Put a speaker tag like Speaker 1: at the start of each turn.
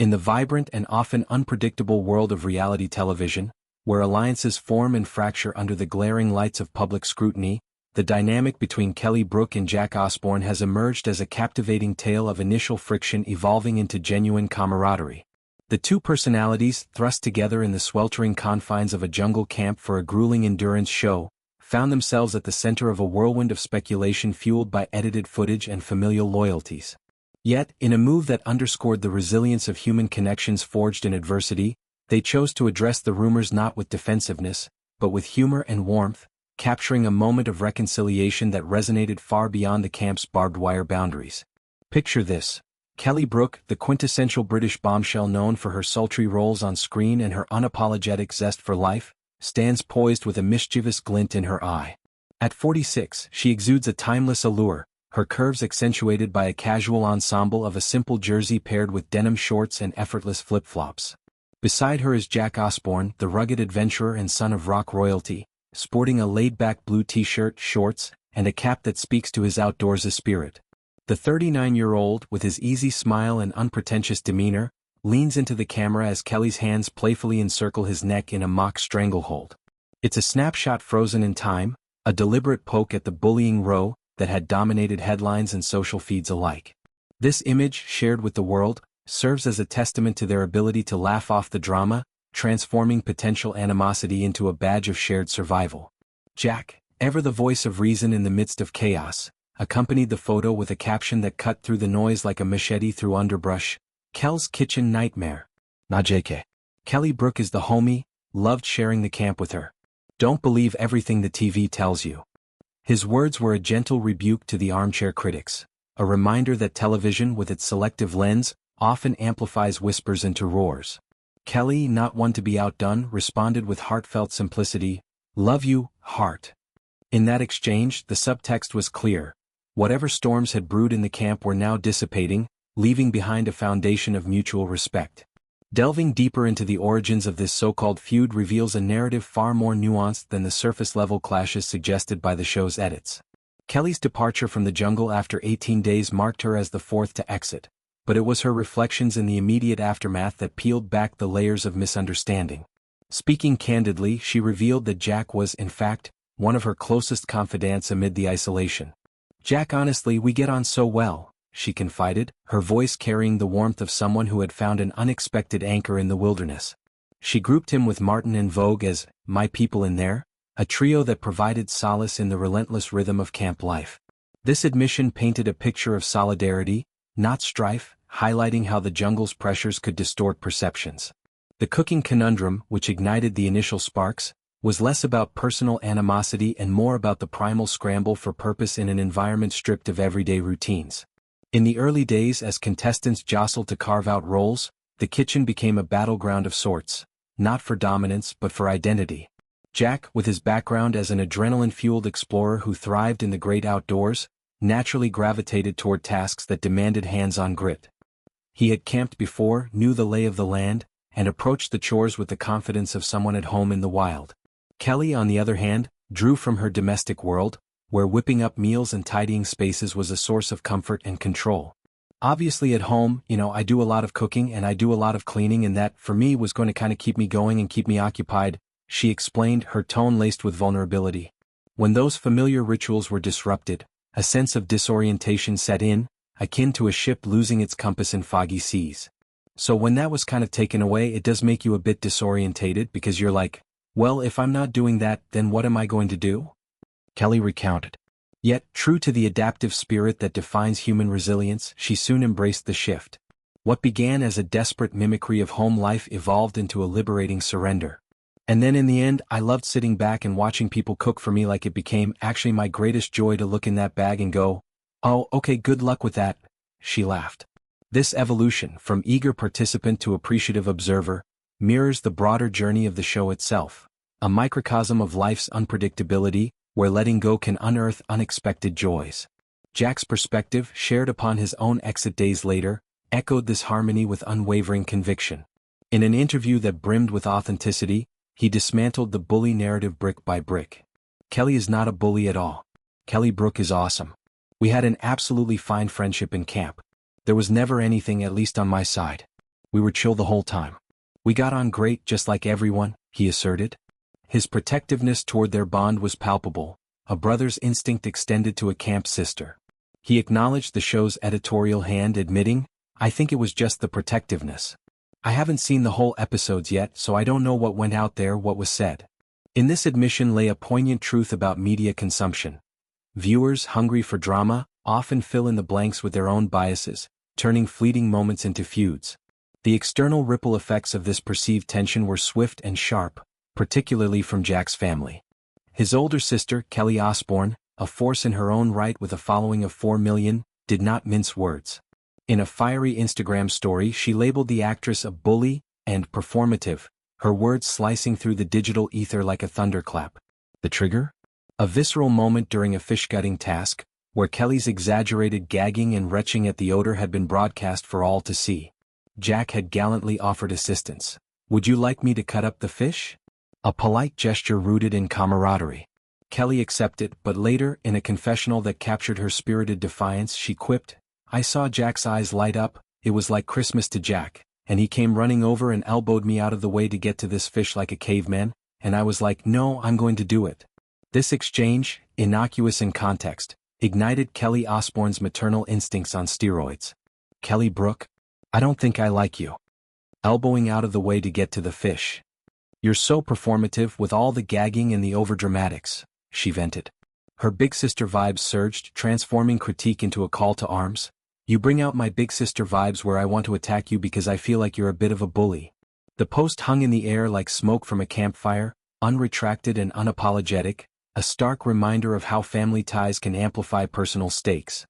Speaker 1: In the vibrant and often unpredictable world of reality television, where alliances form and fracture under the glaring lights of public scrutiny, the dynamic between Brook and Jack Osbourne has emerged as a captivating tale of initial friction evolving into genuine camaraderie. The two personalities, thrust together in the sweltering confines of a jungle camp for a grueling endurance show, found themselves at the center of a whirlwind of speculation fueled by edited footage and familial loyalties. Yet, in a move that underscored the resilience of human connections forged in adversity, they chose to address the rumors not with defensiveness, but with humor and warmth, capturing a moment of reconciliation that resonated far beyond the camp's barbed wire boundaries. Picture this. Brook, the quintessential British bombshell known for her sultry roles on screen and her unapologetic zest for life, stands poised with a mischievous glint in her eye. At 46, she exudes a timeless allure, her curves accentuated by a casual ensemble of a simple jersey paired with denim shorts and effortless flip-flops. Beside her is Jack Osbourne, the rugged adventurer and son of rock royalty, sporting a laid-back blue t-shirt, shorts, and a cap that speaks to his outdoorsy spirit. The 39-year-old, with his easy smile and unpretentious demeanor, leans into the camera as Kelly's hands playfully encircle his neck in a mock stranglehold. It's a snapshot frozen in time, a deliberate poke at the bullying row that had dominated headlines and social feeds alike. This image, shared with the world, serves as a testament to their ability to laugh off the drama, transforming potential animosity into a badge of shared survival. Jack, ever the voice of reason in the midst of chaos, accompanied the photo with a caption that cut through the noise like a machete through underbrush: "Kel's kitchen nightmare. Nah JK. Brook is the homie, loved sharing the camp with her. Don't believe everything the TV tells you." His words were a gentle rebuke to the armchair critics, a reminder that television with its selective lens often amplifies whispers into roars. Kelly, not one to be outdone, responded with heartfelt simplicity, "Love you, heart." In that exchange, the subtext was clear. Whatever storms had brewed in the camp were now dissipating, leaving behind a foundation of mutual respect. Delving deeper into the origins of this so-called feud reveals a narrative far more nuanced than the surface-level clashes suggested by the show's edits. Kelly's departure from the jungle after 18 days marked her as the fourth to exit, but it was her reflections in the immediate aftermath that peeled back the layers of misunderstanding. Speaking candidly, she revealed that Jack was, in fact, one of her closest confidants amid the isolation. "Jack, honestly, we get on so well," she confided, her voice carrying the warmth of someone who had found an unexpected anchor in the wilderness. She grouped him with Martin and Vogue as "my people in there," a trio that provided solace in the relentless rhythm of camp life. This admission painted a picture of solidarity, not strife, highlighting how the jungle's pressures could distort perceptions. The cooking conundrum, which ignited the initial sparks, was less about personal animosity and more about the primal scramble for purpose in an environment stripped of everyday routines. In the early days, as contestants jostled to carve out roles, the kitchen became a battleground of sorts, not for dominance but for identity. Jack, with his background as an adrenaline-fueled explorer who thrived in the great outdoors, naturally gravitated toward tasks that demanded hands-on grit. He had camped before, knew the lay of the land, and approached the chores with the confidence of someone at home in the wild. Kelly, on the other hand, drew from her domestic world, where whipping up meals and tidying spaces was a source of comfort and control. "Obviously at home, I do a lot of cooking and I do a lot of cleaning, and that, for me, was going to kind of keep me going and keep me occupied," she explained, her tone laced with vulnerability. When those familiar rituals were disrupted, a sense of disorientation set in, akin to a ship losing its compass in foggy seas. So when that was kind of taken away, it does make you a bit disorientated because you're like, well, if I'm not doing that, then what am I going to do? Kelly recounted. Yet, true to the adaptive spirit that defines human resilience, she soon embraced the shift. What began as a desperate mimicry of home life evolved into a liberating surrender. "And then in the end, I loved sitting back and watching people cook for me, like it became actually my greatest joy to look in that bag and go, oh, okay, good luck with that," she laughed. This evolution, from eager participant to appreciative observer, mirrors the broader journey of the show itself, a microcosm of life's unpredictability, where letting go can unearth unexpected joys. Jack's perspective, shared upon his own exit days later, echoed this harmony with unwavering conviction. In an interview that brimmed with authenticity, he dismantled the bully narrative brick by brick. "Kelly is not a bully at all. Brook is awesome. We had an absolutely fine friendship in camp. There was never anything, at least on my side. We were chill the whole time. We got on great just like everyone, he asserted. His protectiveness toward their bond was palpable, a brother's instinct extended to a camp sister. He acknowledged the show's editorial hand, admitting, "I think it was just the protectiveness. I haven't seen the whole episodes yet, so I don't know what went out there, what was said." In this admission lay a poignant truth about media consumption. Viewers hungry for drama often fill in the blanks with their own biases, turning fleeting moments into feuds. The external ripple effects of this perceived tension were swift and sharp, particularly from Jack's family. His older sister, Kelly Osbourne, a force in her own right with a following of 4 million, did not mince words. In a fiery Instagram story, she labeled the actress a bully and performative, her words slicing through the digital ether like a thunderclap. The trigger? A visceral moment during a fish-gutting task, where Kelly's exaggerated gagging and retching at the odor had been broadcast for all to see. Jack had gallantly offered assistance. "Would you like me to cut up the fish?" A polite gesture rooted in camaraderie. Kelly accepted, but later, in a confessional that captured her spirited defiance, she quipped, "I saw Jack's eyes light up, it was like Christmas to Jack, and he came running over and elbowed me out of the way to get to this fish like a caveman, and I was like, no, I'm going to do it." This exchange, innocuous in context, ignited Kelly Osbourne's maternal instincts on steroids. "Kelly Brook, I don't think I like you. Elbowing out of the way to get to the fish. You're so performative with all the gagging and the overdramatics," she vented. Her big sister vibes surged, transforming critique into a call to arms. "You bring out my big sister vibes where I want to attack you because I feel like you're a bit of a bully." The post hung in the air like smoke from a campfire, unretracted and unapologetic, a stark reminder of how family ties can amplify personal stakes.